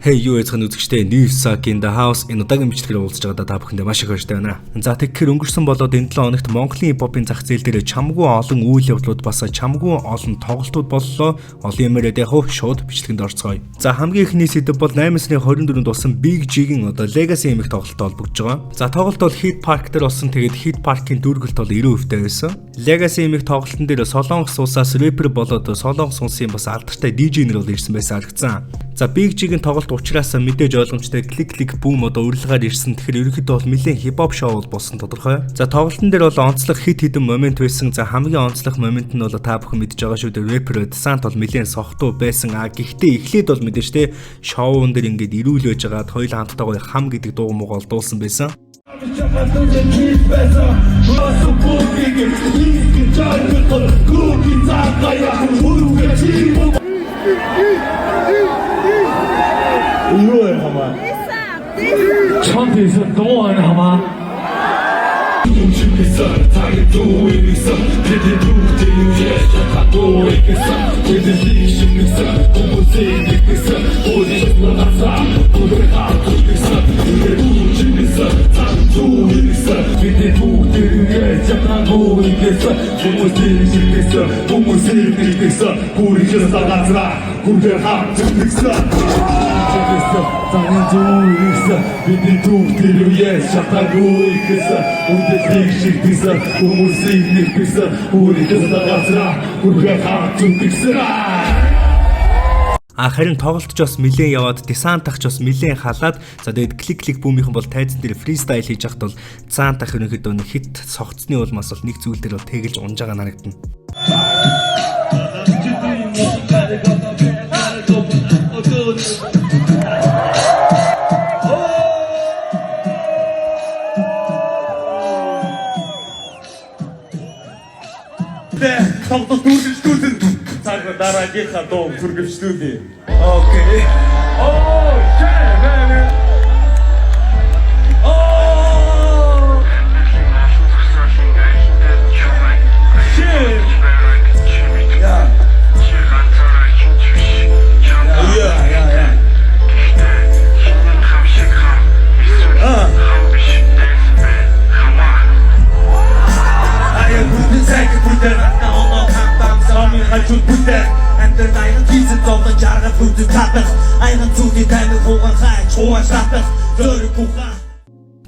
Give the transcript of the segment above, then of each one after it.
Hey юу яцхан үзэгчтэй New Suck in the House энэ удаагийн бичлэгээр уулзж байгаадаа та бүхэндээ маш их баяртай байна. За тэгэхээр өнгөрсөн болоод энэ 7 хоногт Монголын хип-хопын зах зээл дээр чамгүй олон үйл явдлууд бас чамгүй олон тоглолтууд боллоо. Олон юмрээд яг шууд бичлэгэнд орцгоё. За хамгийн ихний сэдэв бол 8 сарын 24-нд болсон Big G-ийн Legacy эмх тоглолттой холбогдож байгаа. За тоглолт бол Hit Park дээр болсон. Тэгээд Hit Park-ийн дүүргэлт бол 90% байсан. Legacy эмх тоглолтын дээр Солонгос улсаас рэпер болоод Солонгос улсын бас алдартай DJ нэр бол ирсэн байсан харагдсан. За Big G-ийн тоглолт учраас мэдээж ойлгомжтой клик бүүм урилгаар ирсэн. Тэгэхээр ерөнхийдөө бол нэлээд хип-хоп шоу болсон тодорхой. За тоглолтын дээр бол онцлог хит хитэн момент байсан. За хамгийн онцлог момент нь бол та бүхэн мэдж байгаа шүү дээ. Рэпер Десант бол нэлээд сохтуу байсан. Гэхдээ эхлээд бол мэдээж те шоуун дээр ингээд ирүүл байж байгаад хоёул хамттайгаа хам гэдэг дуу муугаа олдуулсан байсан. Champions doğan ama Харин тоглолт ч бас нэлээд яваад Десантах ч бас нэлээд халаад за тэгээд клик бүүмийнхэн бол тайзан дээр фристайл хийж яхад бол Десантах ерөнхийдөө нэг хит согцсны улмаас бол нэг зүйл дээр бол тэгэлж унж байгаа харагдана. Тоглолт үргэлжлүүлэн цаашаа дараагийнхаа дуу үргэлжлүүлээ. Окей. Oh, yeah, baby. Oh. Shit. Yeah. Хажууд бүтээр андер дайнан хийсэн зовлон жаргал бүтэц татах айхан зүудийн таймыг хууган хайч хувааж татах зөөр бүхэн.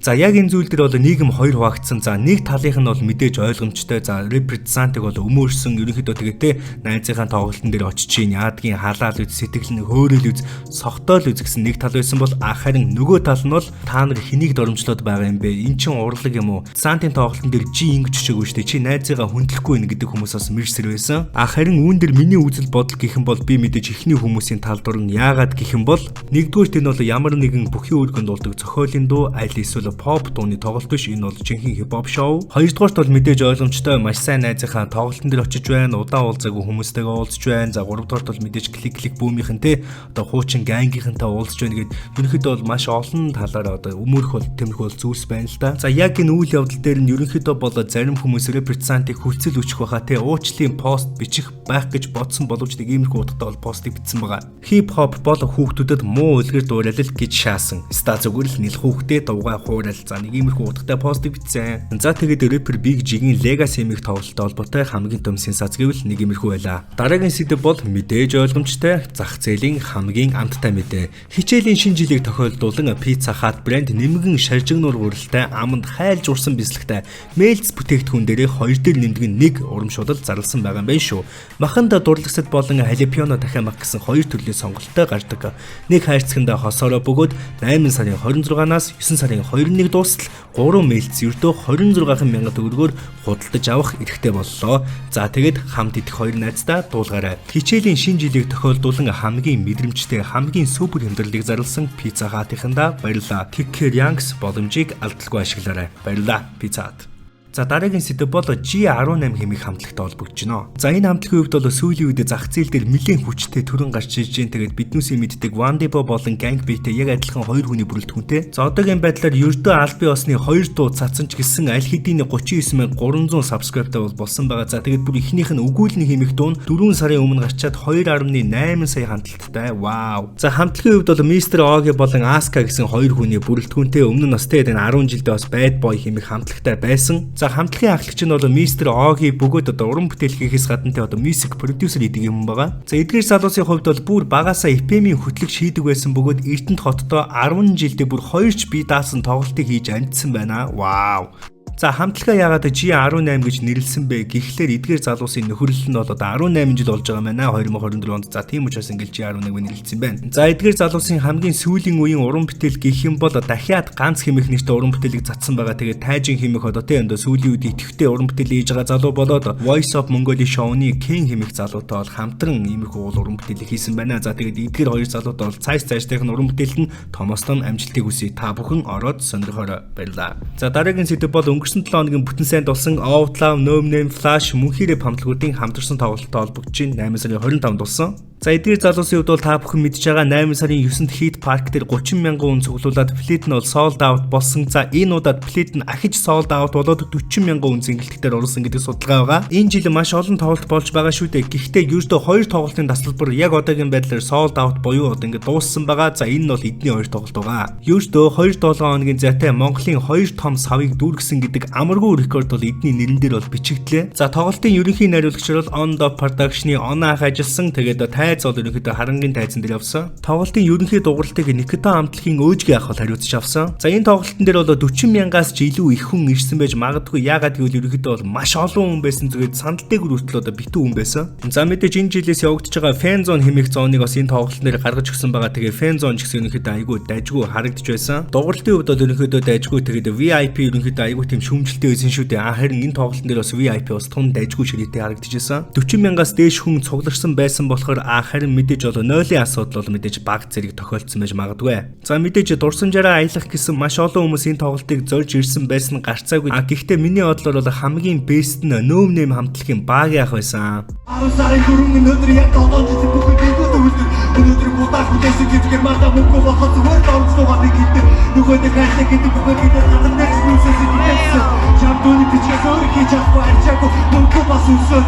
За яг энэ зүйл дээр бол нийгэм хоёр хуваагдсан. За нэг талынх нь бол мэдээж ойлгомжтой. За репрезентантыг бол өмөрсөн ерөнхийдөө тэгээд найзынхаа тоглолтын дээр очиж чинь яадгийн халаал үз сэтгэл нь хөөрөл үз сохтоол үз гэсэн нэг тал байсан бол харин нөгөө тал нь бол та нар хэнийг доромжлоод байгаа юм бэ? Эн чин урлаг юм уу? Сантын тоглолтын дээр жи ингэж чишээгүй штэ. Чи найзыгаа хүндлэхгүй нэ гэдэг хүмүүсээс мэрсэр байсан. Харин үүн дээр миний үзэл бодол гэх юм бол би мэдээж ихний хүмүүсийн тал дор нь яагаад гэх юм бол нэгдүгээр нь бол ямар нэгэн бүхий өргөнд болдог зохиолын дуу аль эсвэл pop дууны тоглолт биш, энэ бол жинхэнэ хип-хоп шоу. Хоёрдугаарт бол мэдээж ойлгомжтой маш сайн найзынхаа тоглолтын дээр очиж байна, удаан уулзаагүй хүмүүстэйгээ уулзж байна. За гуравдугаарт бол мэдээж клик бүүмийнхэнтэй одоо хуучин гангийнхэнтэй уулзж байна гэдэг ерөнхийдөө бол маш олон талаараа одоо өмөрөх бол тэмдэг бол зүйлс байна л да. За яг энэ үйл явдал дээр нь ерөнхийдөө бол зарим хүмүүс репрезентантыг хүлцэл өчөх байхаа те уучлалын пост бичих байх гэж бодсон боловч нэг иймэрхүү утгатай бол постыг бичсэн байгаа. Хип-хоп бол хүүхдүүдэд муу үлгэр дуурайл гэж шаасан. Ста зүгээр л нэл хүүхдээ дуугаа хуурал. За нэг иймэрхүү утгатай постыг бичсэн. За тэгээд рэпер Big G-ийн Legacy эмх тоглолттой холбоотой хамгийн том сенсац гэвэл нэг иймэрхүү байлаа. Дараагийн сэдэв бол мэдээж ойлгомжтой зах зээлийн хамгийн амттай мэдээ. Хичээлийн шинэ жилийг тохиолдуулан Pizza Hut брэнд нэмгэн шаржигнуур гурилтай аманд хайлж урсан бэлсэлтэй мэлц бүтээгдэхүүн дээрээ 2 дээр нэмдгэн нэг урамшуулал зарласан байгаа юм байна шүү. Маханда дурлагсад болон халипиано дахиамах гэсэн 2 төрлийн сонголттой гардаг. Нэг хайрцагтаа хосороо бөгөөд 8 сарын 26-наас 9 сарын 21 дуустал 3 мэлц ердөө 26,000 төгрөгөөр худалдаж авах эрхтэй боллоо. За тэгээд хамт идэх хоёр найздаа дуулгаарай. Хичээлийн шинэ жилийг тохиолдуулан хамгийн мэдрэмжтэй, хамгийн супер хэмжээлийг зарласан Pizza Hut-ийнхандаа баярлалаа. Kicker Yanks боломжийг алдалгүй ашиглаарай. Баярлалаа Pizza Hut. За дараагийн сэдэв бол G18 хэмээх хамтлагтай холбогдож байна. За энэ хамтлагийн хувьд бол сүүлийн үед зах зээл дээр нэлээд хүчтэй төрөн гарч ирж байна. Тэгээд биднүүсийн мэддэг Wandebo болон Gangbei-тэй яг адилхан хоёр хүний бүрэлдэхүүнтэй. За одоогийн байдлаар ердөө аль бие осны 2 дуу цацсан ч гэсэн аль хэдийн 39300 subscribe-тай болсон байгаа. За тэгээд бүр ихнийх нь өгүүлний хэмээх дуу 4 сарын өмнө гарчаад 2.8 сая хандлттай. Вау. За хамтлагийн хувьд бол Mr. Ogi болон Asuka гэсэн хоёр хүний бүрэлдэхүүнтэй өмнө нь бас тэгээд 10 жилдээ бас Bad Boy хэмээх хамтлагтай байсан. За хамтлагийн ахлагч нь бол Mr. Ogi бөгөөд одоо уран бүтээл хийхээс гадна тэ одоо music producer гэдэг юм байгаа. За эдгээр залуусын хувьд бол бүр багасаа EPM-ийн хөтлөгч хийдэг байсан бөгөөд Эрдэнэт хотдоо 10 жилдээ бүр 2 ч бие даасан тоглолтыг хийж амжсан байна. Вау. За хамтлагаа яагаад G18 гэж нэрлсэн бэ гэхлээр эдгээр залуусын нөхөрлөл нь бол одоо 18 жил болж байгаа маа 2024 онд. За тийм учраас ингээл G11-г нэрлсэн байна. За эдгээр залуусын хамгийн сүүлийн үеийн уран бүтээл гэх юм бол дахиад ганц хэмээх нэртэй уран бүтээлийг цацсан байгаа. Тэгээд тайжин хэмээх одоо тийм сүүлийн үед идэвхтэй уран бүтээл хийж байгаа залуу болоод Voice of Mongolia show-ны King хэмээх залуутай бол хамтран иймэрхүү уран бүтээлийг хийсэн байна. За тэгээд эдгээр хоёр залуутай бол цаашдынх нь уран бүтээлд нь томоослон амжилтыг хүсье. Та бүхэн ороод сонирхороо баярлаа. За дараагийн сэдэв бол өнгөрсөн 7 хоногийн бүтэн сайд болсон Outlaw, No Name, Flash, Мөнхий рэп хамтлагуудын хамтарсан тоглолттой холбогдож 8 сарын 25-нд болсон. За эдгээр залуусын хувьд бол та бүхэн мэдж байгаа 8 сарын 9-нд Heat Park дээр 30 мянган хүн цуглуулад Fleet нь бол sold out болсон. За энэ удаад Fleet нь ахиж sold out болоод 40 мянган хүн зингэлтгээр орсон гэдэг судалгаа байгаа. Энэ жил маш олон тоглолт болж байгаа шүү дээ. Гэхдээ ердөө 2 тоглолтын тасалбар яг одоогийн байдлаар sold out буюу одоо ингэ дууссан байгаа. За энэ нь бол эдний 2 тоглолт байгаа. Ердөө 2-7 хоногийн зайтай Монголын 2 том савыг дүүргэсэн гэдэг амаргүй рекорд бол эдний нэрэн дээр бол бичигдлээ. За тоглолтын ерөнхий найруулагч бол On The Production-ы Онаах ажилласан. Тэгээд тайз бол ерөнхийдөө харангийн тайзан дээр явсан. Тоглолтын ерөнхий дугуйлтыг Никита хамтлагийн өөжгийн ах бол хариуцж авсан. За энэ тоглолтын дээр бол 40 мянгаас ч илүү их хүн ирсэн байж магадгүй. Яагаад гэвэл ерөнхийдөө бол маш олон хүн байсан. Тэгээд сандалтай хүртэл одоо битүү хүн байсан. За мэдээж энэ жилээс явагдаж байгаа Fan Zone хэмээх зооныг бас энэ тоглолтын дээр гаргаж өгсөн байгаа. Тэгээд Fan Zone ч гэсэн ерөнхийдөө айгүй дайжгүй харагдаж байсан. Дугуйлтын хувьд бол ерөнхийдөө дайжгүй. Тэгээд VIP ерөнхийдөө айгүй тийм шүүмжлэлтэй байсан шүү дээ. Харин энэ тоглолтын дээр бас VIP бас тун дайжгүй ширээтэй харагдаж байсан. 40 мянгаас дээш хүн цугларсан байсан болохоор харин мэдээж бол нойлын асуудал бол мэдээж баг зэрэг тохиолдсон байж магадгүй. За мэдээж дурсамжаараа аялах гэсэн маш олон хүмүүс энэ тоглолтыг зорж ирсэн байсан гарцаагүй. Гэхдээ миний бодлоор бол хамгийн бест нь No Name хамтлагийн баг яах байсан. 10 сарын 4-ний өнөөдөр яг 7 жил бүхэн дээгүүр үлдээ. Өнөөдөр будаа хүлээсэн гэдгээр мартаа мөнгө болоход зүгээр дөрвөлтөө гэдэг. Нөгөөдөө хайртай гэдэг бүхэн гэдэг газар дээр зүйлсээс хэлсэн. Чамдууны бичээс өөр хийж авахгүй арчаагүй мөнгө бас өсөө.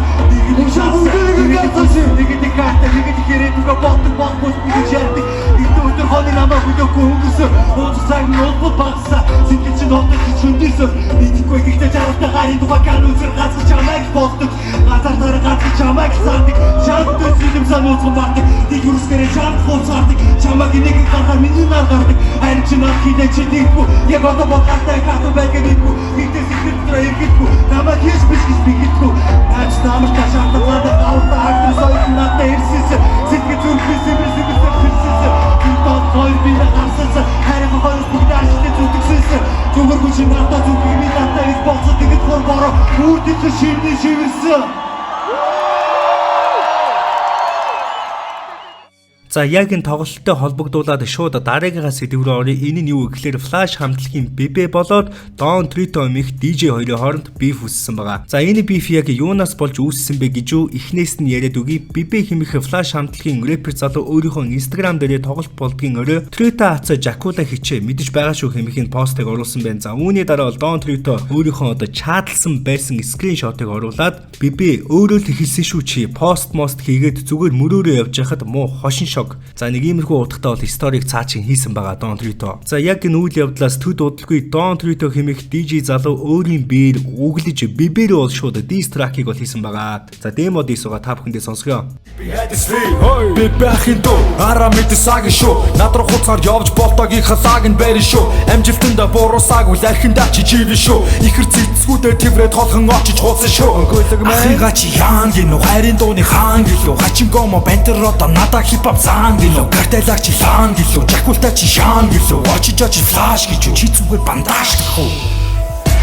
Нэг нэг карта нэг хэрэг дуга бот гэж ярьдаг. Өдөр хоны намаа хөдөөгүй өнгөрсөн. Уусаа нотбук багсаа сэтгэж нотог чөндөрсөн. Итгэхгүй гэхдээ чамтай гарын дуга ган үзэр гацч чамайг болдог. Газар дараа гацч чамайг сардаг. Чамд зүлэм сануулсан багдаг. Дэг юускэрэ чамд хууцардаг. Чамайг нэг гараар миний нар гардаг. Харин чи над хідэ чи дийггүй. Яг одоо бодгаатай хатуу байгаагүй. Гэхдээ сэтгэлдээ ирэхгүй. Намайг хийж биш гэж би гэдэггүй. Наач намайг ташаалтаад аваад хагтар соёл надад ирсэн. Сэтгэл зүрхээс Хоёр би гарсаа харин хоёр бүгд ажлын зүтгэсэн. Зүгээр хүч надад зүтгэх би надад их болцоо тэгэд хор бороо үрдэх шинэ шивэрсэн. За яг энэ тоглолттой холбогдуулаад шууд дараагийнхаа сэдв рүү оръё. Энэ нь юу гэхээр Flash хамтлагийн Bebe болоод Don Trito мэх DJ хоёрын хооронд beef үүссэн байгаа. За энэ beef яг юунаас болж үүссэн бэ гэж юу эхнээс нь яриад үгүй. Bebe хэмээх Flash хамтлагийн рэпер залуу өөрийнхөө Instagram дээр тоглолт болдгийн орой Trito хацаа Jacula хичээ мэдэж байгаа шүү хэмээх постыг оруулсан байна. За үүний дараа бол Don Trito өөрийнхөө одоо чатлсан байсан скриншотыг оруулаад Bebe өөрөө л хэлсэн шүү чи пост хийгээд зүгээр мөрөөрөө явж байхад муу хошин шог. За нэг иймэрхүү утгатай бол историк цаачин хийсэн байгаа Don Trito. За яг энэ үйл явдлаас төд удалгүй Don Trito хэмээх DJ залуу өөрийн биер үглэж Bebe-р бол шууд diss track-ыг бол хийсэн байгаа. За демод исуга та бүхэндээ сонсгоё. Bebe ахын дөө араа мэд сагийн шүү. Над руу хуцаар явж болтогийн халааг нь барин шүү. Амжилтанда буурсааг үл архиндаа чи живэн шүү. Ихэр цэцгүүдээр тэврээд толхон очиж хуусан шүү. Ахыгаа чи яан гинүү хайрын дууны хаан гэлөө. Хачингомо бентерото надаа хипхоп зан гэлөө. Картелагч лаан гэлөө. Жакулта чи шаан гэлөө. Очиж Flash гэж чи зүгээр бандаж гэхүү.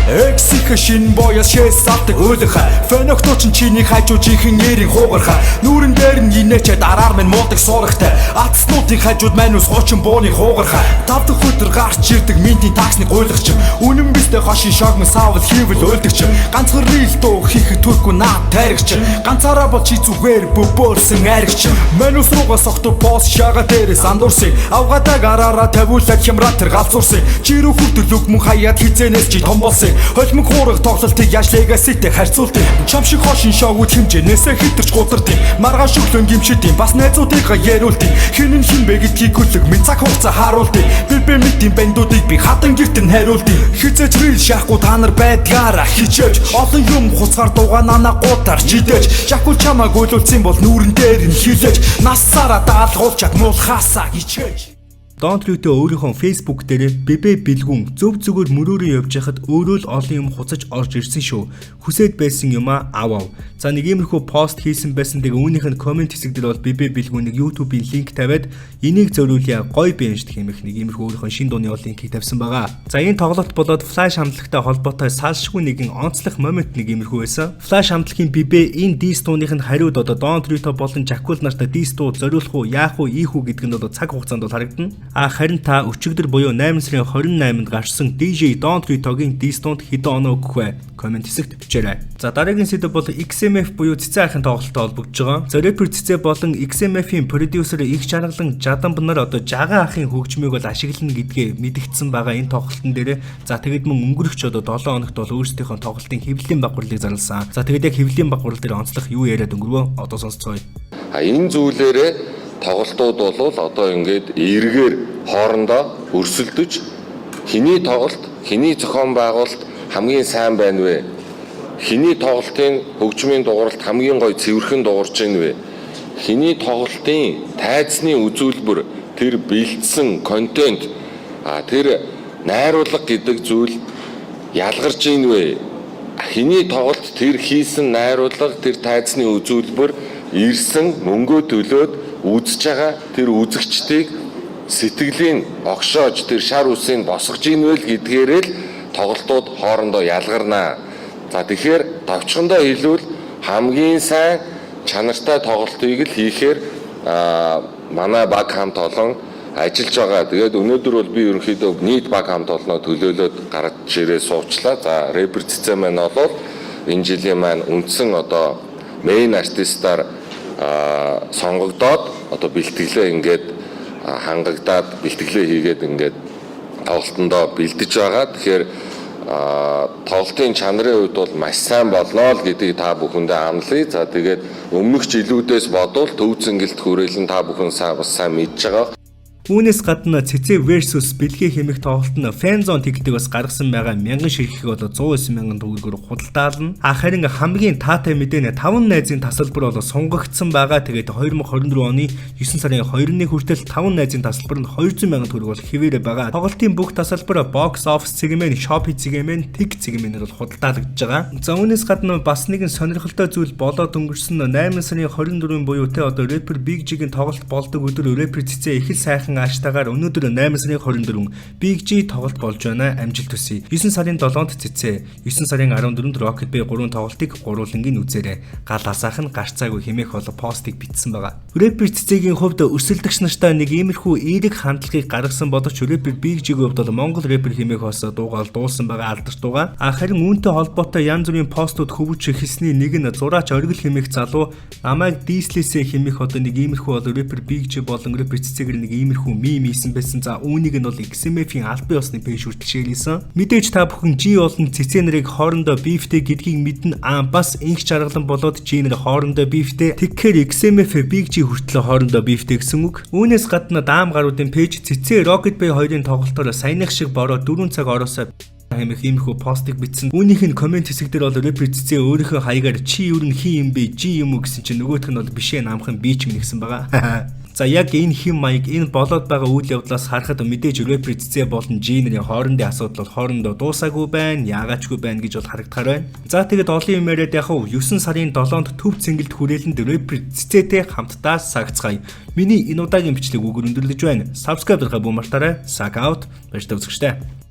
Эксих шин боёс шээс авдаг өөлөх Фэнохтууч чиний хажуу жинхэнэ нэрийн хуугарх Нүүрэн дээр нь инээчээ дараар минь муудаг суурахтай Атснуудын хажууд маань ус хуучин бууны хуугарх Тавдах өдөр гарч ирдэг минтийн таксны гуйлагч Үнэн бистэй хошин шогмон саавал хийвэл уйлдагч Ганцхан рил дуу хийхэд түргүү наад тайрагч Ганцаараа бол чи зүгээр бөбөөрсөн айрагч Мань ус руугаа сохтуу пост шага дээрээс андуурсыг Авгадаг араараа тавиулаад хямраа тэр галзуурсыг Чирүү хүртэл мөн хаяад хизэнээс чи том болсыг Холимог хуурах тоглолтыг яаж легаситэй харьцуултыг Чам шиг хошин шоуд хэмжээнээсээ хитэрч гутардыг Маргааш өглөө гимшидийн бас найзуудыгаа яриултыг Хин бэ гэдгийг хүлэг минь цаг хугацаа харуултыг Би мэдийн бандуудыг би хатан гэрт нь хариултыг Хизээч рил шахахгүй та нар байдгаараа хичээж Олон юм хуцгаар дуугаа нана гутаар чидээж Жакул чамаа гуйлуулсан бол нүүрэн дээр нь хилээж Нассаараа даалгуулчаад муулхаасаа ичээж Don't Luto өөрийнхөө Facebook дээр бибэ бэлгүүн зөв зүгээр мөрөөрөө явж байхад өөрөө л олон юм хуцаж орж ирсэн шүү. Хүсээд байсан юмаа авав. За нэг иймэрхүү пост хийсэн байсан тэгээ үүнийх нь комент хэсэг дээр бол бибэ бэлгүүнийг YouTube-ийн линк тавиад энийг зориулъя гоё бэнж гэх юмх нэг иймэрхүү өөрийнхөө шин дууны линкийг тавьсан байгаа. За энэ тоглолт болоод флаш хамтлагтай холбоотой салшгүй нэгэн онцлог момент нэг иймэрхүү байсан. Флаш хамтлагийн бибэ энэ дис дууных нь хариуд одоо Don't Luto болон Жакул нартай дис дуу зориулах уу, яах уу, ийх үү гэдэг нь одоо цаг хугацаанд бол харагдана. Харин та өчигдөр буюу 8 сарын 28-нд гарсан DJ Don't Luto-гийн дистонт хэдэн оноо өгөх вэ? Комент хэсэгт бичээрэй. За дараагийн сэдэв бол XMF буюу Цэцэн ахын тоглолттой холбогдож байгаа. За рэпер Цэцэн болон XMF-ийн продюсер их чаргалан Жаданб нар одоо Жагаан ахын хөгжмийг бол ашиглана гэдгээ мэдгдсэн байгаа энэ тоглолтын дээр. За тэгэд мөн өнгөрөгч одоо 7 хоногт бол өөрсдийнхөө тоглолтын хэвлэлийн багварлыг зарласан. За тэгэд яг хэвлэлийн багварл дээр онцлох юу яриад өнгөрвөө одоо сонсцгоё. Энэ зүйлээрээ тоглолтууд бол одоо ингээд эргээр хоорондоо өрсөлдөж хиний тоглолт, хиний зохион байгуулалт хамгийн сайн байна вэ? Хиний тоглолтын хөгжмийн дугуйлалт хамгийн гоё цэвэрхэн дуурж байна вэ? Хиний тоглолтын тайзны үзүүлбэр, тэр бэлдсэн контент, тэр найруулга гэдэг зүйл ялгарч байна вэ? Хиний тоглолт, тэр хийсэн найруулга, тэр тайзны үзүүлбэр ирсэн мөнгөө төлөөд үзэж байгаа тэр үзэгчдийг сэтгэлийн огшоож тэр шар үсийг босгож ийнвэл гэдгээрээ л тоглолтууд хоорондоо ялгарнаа. За тэгэхээр товчхондоо хэлвэл хамгийн сайн чанартай тоглолтыг л хийхээр манай баг хамт олон ажиллаж байгаа. Тэгээд өнөөдөр бол би ерөнхийдөө нийт баг хамт олноо төлөөлөд гарч ирээ суучлаа. За рэпер Цэцэн маань бол энэ жилийн маань үндсэн одоо мейн артистаар сонгогдоод одоо бэлтгэлээ ингээд хангагдаад бэлтгэлээ хийгээд ингээд тоглолтондоо бэлдэж байгаа. Тэгэхээр тоглолтын чанарын хувьд бол маш сайн болно л гэдгийг та бүхэндээ амлая. За тэгээд өмнөх жилүүдээс бодвол төв зингэлт хүрээлэн та бүхэн сайн мэдж байгаа. Үүнээс гадна Цэцэн versus Бэлгээ хэмээх тоглолт нь Fanzone тэгдэг бас гаргасан байгаа 1000 ширхэг бол 109,000 төгрөгөөр худалдаална. Харин хамгийн таатай мэдээ нь 5 найзын тасалбар бол сунгагдсан байгаа. Тэгээд 2024 оны 9 сарын 2-ны хүртэл 5 найзын тасалбар нь 200,000 төгрөг бол хэвээрээ байгаа. Тоглолтын бүх тасалбар box office цэгмэн, Shopee цэгмэн, Tik цэгмэнээр бол худалдаалагдж байгаа. За үүнээс гадна бас нэгэн сонирхолтой зүйл болоод өнгөрсөн 8 сарын 24-ний буюу те одоо рэпер Big G-ийн тоглолт болдог өдөр рэпер Цэцэн их л сайхан аштагаар өнөөдөр 8 сарын 24 Big G тоглолт болж байна. Амжилт хүсье. 9 сарын 7-нд Цэцэн, 9 сарын 14-нд Rocket Bay 3 тоглолтыг гурвуулангийн үзээрэй. Гал асаах нь гарцаагүй хэмээх боло постыг бичсэн байгаа. Рэпер Цэцэгийн хувьд өрсөлдөгч нартай нэг иймэрхүү эерэг хандлагыг гаргасан бодож рэпер Big G-ийн хувьд бол Монгол рэпер хэмээх бас дуугаал дуулсан байгаа алдарч дуугаа. Харин үүнтэй холбоотой янз бүрийн постууд хөвж ихсний нэг нь зураач оргил хэмээх залуу намайг дийслээсэ хэмээх одоо нэг иймэрхүү бол рэпер Big G болон рэпер Цэцэгээр нэг иймэрхүү мим хийсэн байсан. За үүнийг нь бол XMF-ийн албан ёсны пэйж хүртэл шеэрлсэн. Мэдээж та бүхэн G болон Цэцэн нарыг хоорондоо бифтэй гэдгийг мэднэ. Бас инх чаргалан болоод G нар хоорондоо бифтэй. Тэгэхээр XMF Big G хүртэл хоорондоо бифтэй гэсэн үг. Үүнээс гадна даам гаруудын пэйж Цэцэн Rocket Bay 2-ын тоглолтоор саяных шиг бороо 4 цаг ороосоо хэмээх иймэрхүү постыг бичсэн. Үүнийх нь комент хэсэг дээр бол рэпер Цэцэн өөрийнхөө хаягаар чи юу хин юм бэ? G юм уу гэсэн чинь нөгөөх нь бол бишээ намхан би ч нэгсэн байгаа. За яг энэ хэм маяг энэ болоод байгаа үйл явдлаас харахад мэдээж рэпер Цэцэн болон G нарын хоорондын асуудал бол хоорондоо дуусаагүй байна, яагаачгүй байна гэж бол харагдахаар байна. За тэгэд олон юм яриад яг 9 сарын 7-нд төв цэнгэлд хүрээлэнд рэпер Цэцэнтэй хамтдаа сагцгаая. Миний энэ удаагийн бичлэг үгээр өндөрлөж байна. Subscribe-ыг бүү мартаарай. Sag out. Баярлалаа үзэгчдээ.